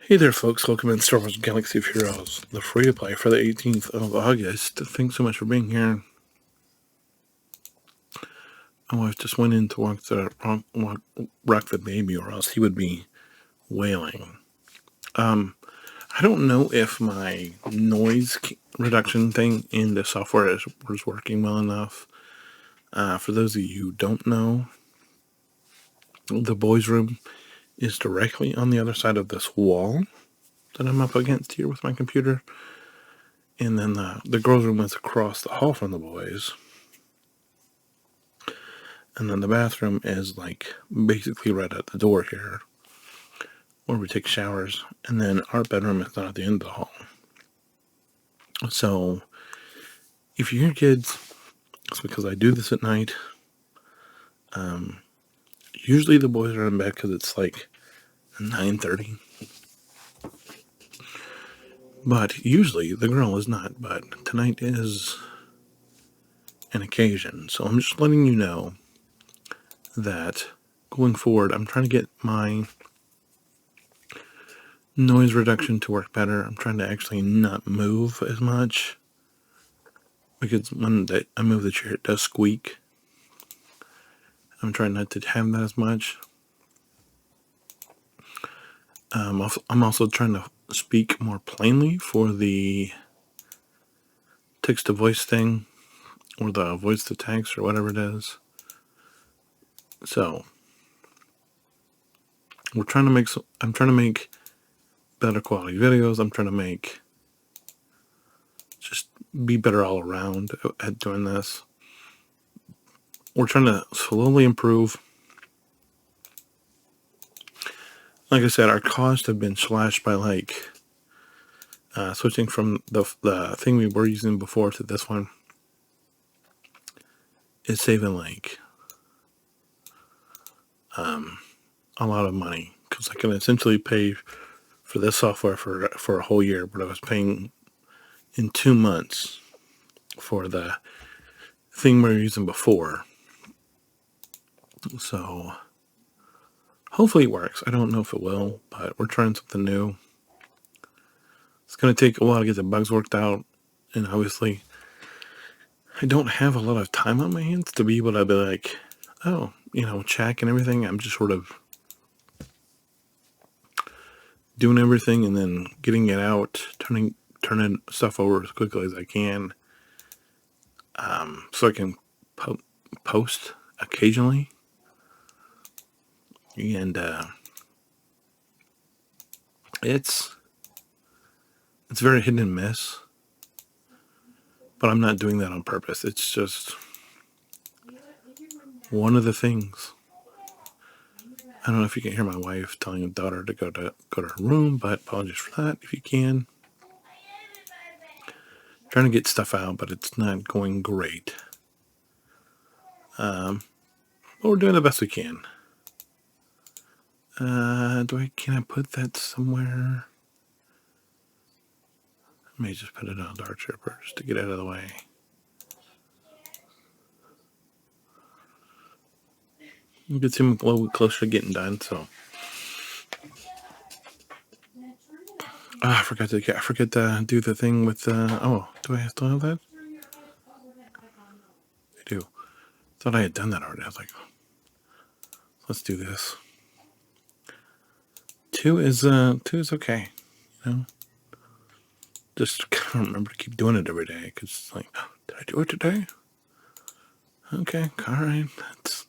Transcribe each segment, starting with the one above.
Hey there, folks. Welcome in Star Wars Galaxy of Heroes, the free-to-play for the 18th of August. Thanks so much for being here. My wife just went in to rock the baby, or else he would be wailing. I don't know if my noise reduction thing in the software was working well enough. For those of you who don't know, the boys' room is directly on the other side of this wall that I'm up against here with my computer. And then the girls' room is across the hall from the boys. And then the bathroom is like basically right at the door here, where we take showers. And then our bedroom is not at the end of the hall. So if you hear kids, it's because I do this at night. Usually the boys are in bed because it's like 9:30. But usually the girl is not. But tonight is an occasion. So I'm just letting you know that going forward, I'm trying to get my noise reduction to work better. I'm trying to actually not move as much, because when I move the chair, it does squeak. I'm trying not to have that as much. I'm also trying to speak more plainly for the text-to-voice thing, or the voice-to-text, or whatever it is. So I'm trying to make better quality videos. I'm trying to just be better all around at doing this. We're trying to slowly improve. Like I said, our costs have been slashed by switching from the thing we were using before to this one. It's saving a lot of money, because I can essentially pay for this software for a whole year, but I was paying in 2 months for the thing we were using before. So hopefully it works. I don't know if it will, but we're trying something new. It's going to take a while to get the bugs worked out, and obviously I don't have a lot of time on my hands to be able to be like, check and everything. I'm just sort of doing everything and then getting it out, turning stuff over as quickly as I can, so I can post occasionally. And it's very hit and miss, but I'm not doing that on purpose. It's just one of the things. I don't know if you can hear my wife telling her daughter to go to her room, but apologies for that if you can. Trying to get stuff out, but it's not going great. But we're doing the best we can. Can I put that somewhere? I may just put it on Dark Troopers to get out of the way. You can see I'm a little closer to getting done, so. I forgot to do the thing with, do I still have that? I do. Thought I had done that already. I was like, let's do this. 2 is okay, Just can't remember to keep doing it every day, because it's like, did I do it today? Okay, all right, that's,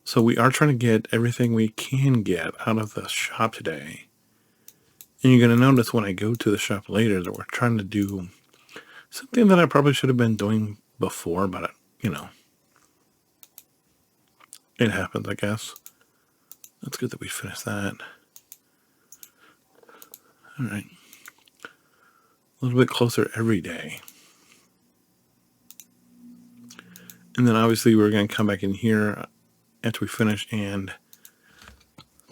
So we are trying to get everything we can get out of the shop today. And you're going to notice when I go to the shop later that we're trying to do something that I probably should have been doing before, but, it happens, I guess. That's good that we finished that. All right. A little bit closer every day. And then obviously we're going to come back in here after we finish and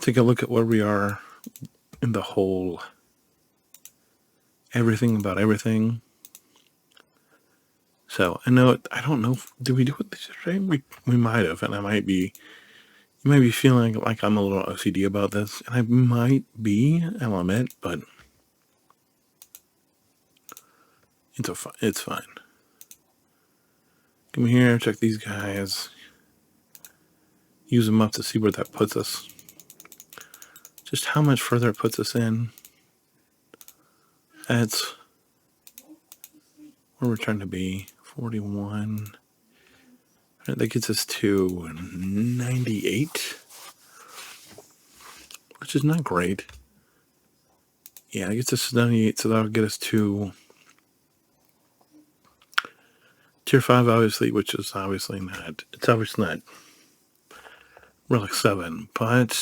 take a look at where we are in the whole everything about everything So I know I don't know. Did we do it this yesterday? We might have, and you might be feeling like I'm a little OCD about this, and I might be. I'll admit, but it's fine. Come here, check these guys. Use them up to see where that puts us. Just how much further it puts us in. That's where we're trying to be. 41. That gets us to 98, which is not great. Yeah, it gets us to 98, so that'll get us to Tier 5, obviously, which is obviously not. It's obviously not Relic 7, but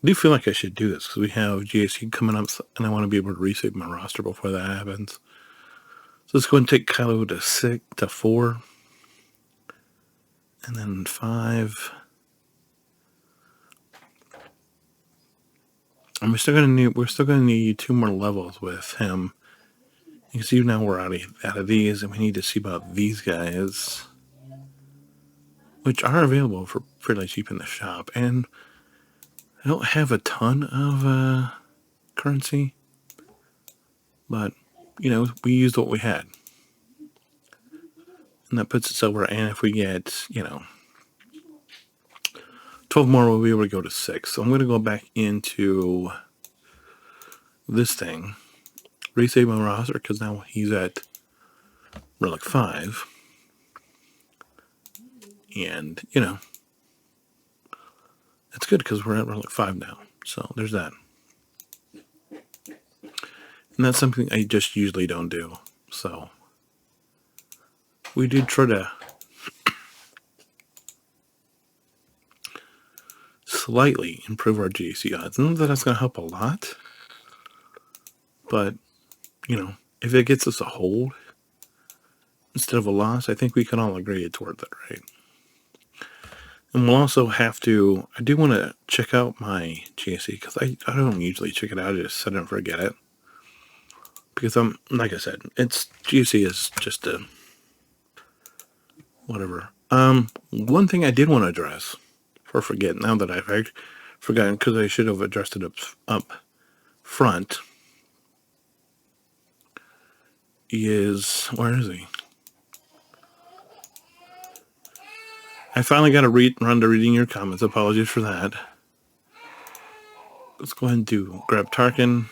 I do feel like I should do this because we have GAC coming up, and I want to be able to resave my roster before that happens. So let's go and take Kylo to 4, and then 5. And we're still gonna need 2 more levels with him. You can see now we're out of these, and we need to see about these guys, which are available for fairly cheap in the shop. And I don't have a ton of currency, but we used what we had, and that puts us over. And if we get 12 more, we'll be able to go to 6. So I'm going to go back into this thing, resave my roster, because now he's at Relic 5. And, that's good because we're at Relic 5 now. So there's that. And that's something I just usually don't do. So we did try to slightly improve our GAC odds. Not that that's going to help a lot. But, if it gets us a hold instead of a loss, I think we can all agree it's worth it, right? And we'll also have to, I do want to check out my GAC because I don't usually check it out. I just set it and forget it. Because like I said, GAC is just a, whatever. One thing I did want to address, or forget now that I've forgotten because I should have addressed it up front, is, where is he? I finally got around to reading your comments. Apologies for that. Let's go ahead and grab Tarkin.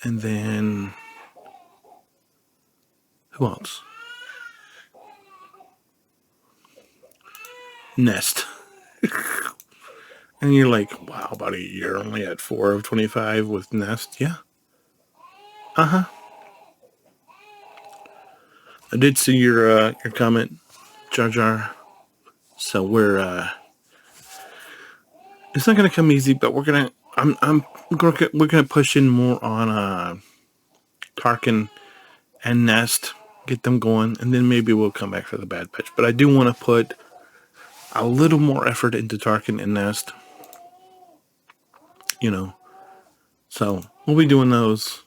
And then, who else? Nest. And you're like, wow, buddy, you're only at 4 of 25 with Nest? Yeah. Uh-huh. I did see your comment, Jar Jar. So we're it's not gonna come easy, but we're gonna push in more on Tarkin and Nest, get them going, and then maybe we'll come back for the Bad Batch. But I do want to put a little more effort into Tarkin and Nest. So we'll be doing those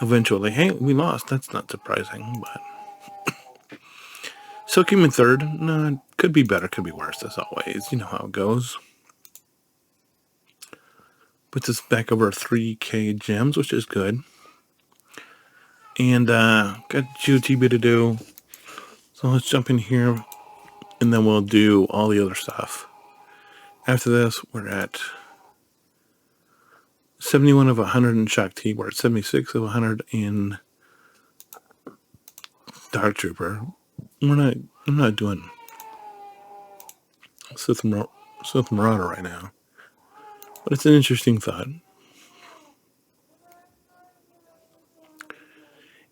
eventually. Hey, we lost. That's not surprising, but so came in third. No, could be better, could be worse, as always. You know how it goes. Puts us back over 3K gems, which is good. And got GOTB to do. So let's jump in here, and then we'll do all the other stuff. After this, we're at 71 of 100 in Shock T. We're at 76 of 100 in Dark Trooper. I'm not doing Sith Marauder right now. But it's an interesting thought.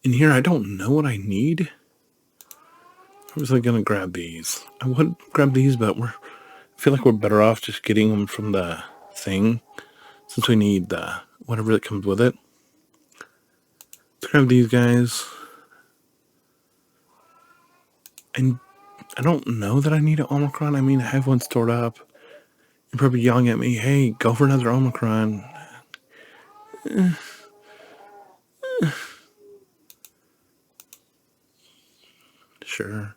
In here, I don't know what I need. I was like going to grab these. I would grab these, but I feel like we're better off just getting them from the thing, since we need whatever that comes with it. Let's grab these guys. And I don't know that I need an Omicron. I mean, I have one stored up. You're probably yelling at me, hey, go for another Omicron. Sure.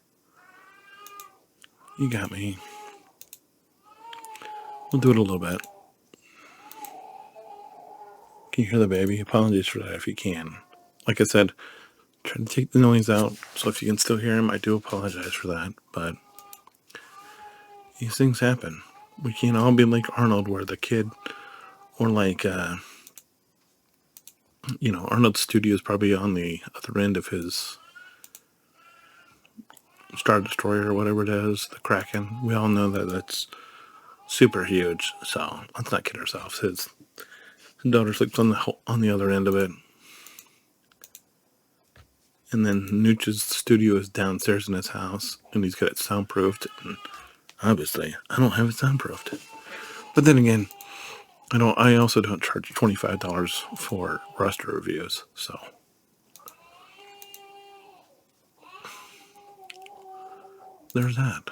You got me. We'll do it a little bit. Can you hear the baby? Apologies for that if you can. Like I said, try to take the noise out, so if you can still hear him, I do apologize for that, but these things happen. We can't all be like Arnold, where the kid, or like, Arnold's studio is probably on the other end of his Star Destroyer or whatever it is, the Kraken. We all know that that's super huge, so let's not kid ourselves. His daughter sleeps on the other end of it. And then Nooch's studio is downstairs in his house, and he's got it soundproofed. And obviously, I don't have it soundproofed. But then again, I also don't charge $25 for roster reviews, so there's that.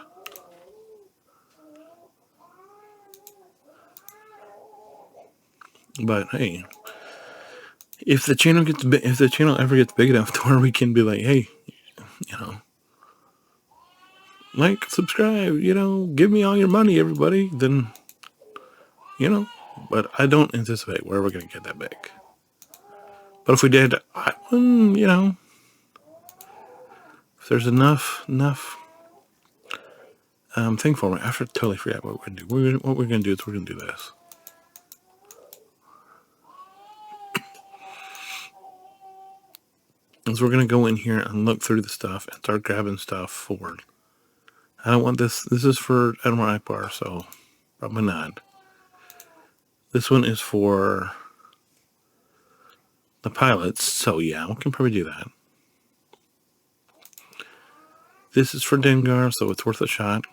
But hey, if the channel ever gets big enough to where we can be like, hey, like, subscribe, give me all your money, everybody, then, but I don't anticipate where we're going to get that big. But if we did, if there's enough thing for me, I totally forgot what we're going to do. What we're going to do is we're going to do this. And so we're going to go in here and look through the stuff and start grabbing stuff for, I don't want this. This is for Admiral Akbar, so probably not. This one is for the pilots, so yeah, we can probably do that. This is for Dengar, so it's worth a shot.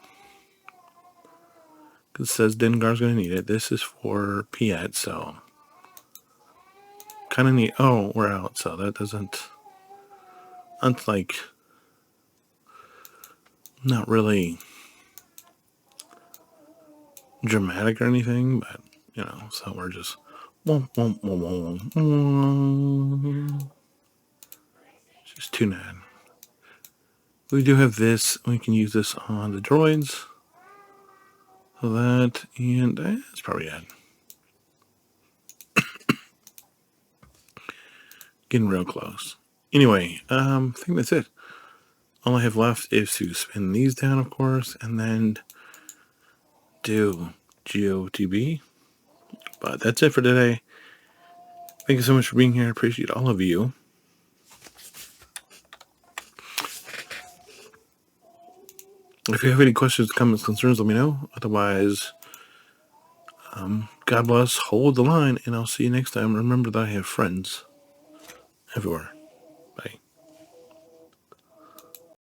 It says Dengar's going to need it. This is for Piet, so kind of neat. Oh, we're out, so that doesn't. That's like not really dramatic or anything, but so we're just. Just tune in. We do have this. We can use this on the droids. So that, and that's probably it. Getting real close. Anyway, I think that's it. All I have left is to spin these down, of course, and then do GOTB. But that's it for today. Thank you so much for being here. I appreciate all of you. If you have any questions, comments, concerns, let me know. Otherwise, God bless, hold the line, and I'll see you next time. Remember that I have friends everywhere.